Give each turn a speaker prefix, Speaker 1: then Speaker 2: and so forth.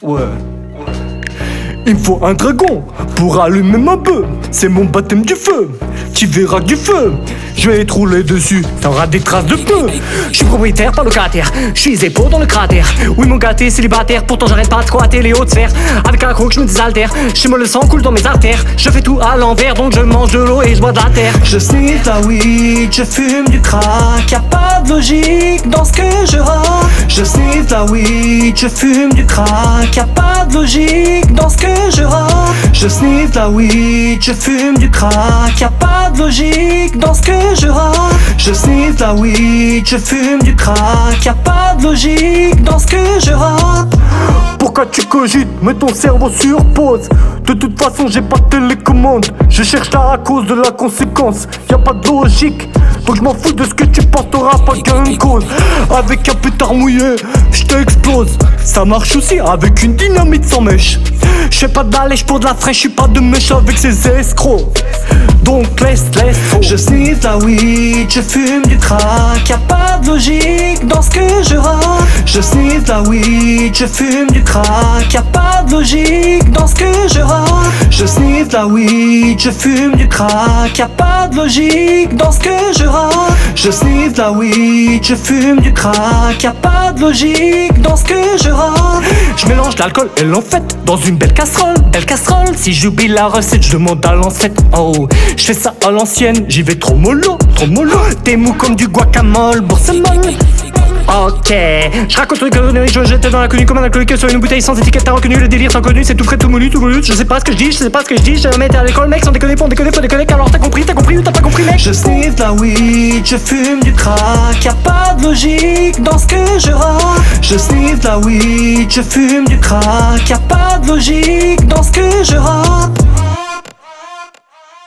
Speaker 1: Ouais. Il me faut un dragon pour allumer ma bœuf. C'est mon baptême du feu. Tu verras que du feu. Je vais te rouler dessus, t'auras des traces de feu.
Speaker 2: Je suis propriétaire, pas locataire. Je suis épaule dans le cratère. Oui, mon gâté, célibataire. Pourtant, j'arrête pas de squatter les hautes sphères. Avec un croc, je me désaltère. Chez moi, le sang coule dans mes artères. Je fais tout à l'envers, donc je mange de l'eau et je bois de la terre.
Speaker 3: Je sniffe la weed, je fume du crack. Y'a pas de logique dans ce que je rappe. Je sniffe la weed, je fume du crack. Y'a pas de logique dans ce que je rappe. Je sniffe la weed, je fume du crack. Y'a pas de logique dans ce que je rappe. Je sniffe la weed, je fume du crack. Y'a pas de logique dans ce que je rappe.
Speaker 1: Pourquoi tu cogites? Mets ton cerveau sur pause. De toute façon j'ai pas de télécommande. Je cherche là à cause de la conséquence. Y'a pas de logique, donc je m'en fous de ce que tu penses, t'auras pas gain de cause. Avec un pétard mouillé, je t'explose. Ça marche aussi avec une dynamite sans mèche.
Speaker 2: Je fais pas de la lèche pour de la fraîche. Je suis pas de mèche avec ces escrocs. Donc laisse.
Speaker 3: Je sniffe la weed, je fume du crack. Y'a pas de logique dans ce que je rappe. Je sniffe la weed, je fume du crack. Y'a pas de logique dans ce que je rappe. Je sniffe la weed, je fume du crack. Y'a pas de logique dans ce que je rappe. Je sniffe la weed, je fume du crack. Y'a pas de logique dans ce que je rappe.
Speaker 2: Je mélange l'alcool et l'enfête dans une belle casserole. Si j'oublie la recette, je demande à l'ancêtre. Oh, je fais ça à l'ancienne, j'y vais trop mollo. T'es mou comme du guacamole, bourse molle. Ok, je raconte une connerie, je me jette dans la connu comme un alcoolique sur une bouteille sans étiquette. T'as reconnu le délire sans connu, c'est tout frais, tout molu. Je sais pas ce que je dis, je vais mettre à l'école, mec, sans déconner, faut déconner. Alors t'as compris ou t'as pas compris, mec?
Speaker 3: Je sniffe la weed, je fume du crack. Y'a pas de logique dans ce que je rappe. Je sniffe la weed, je fume du crack. Y'a pas de logique dans ce que je rappe.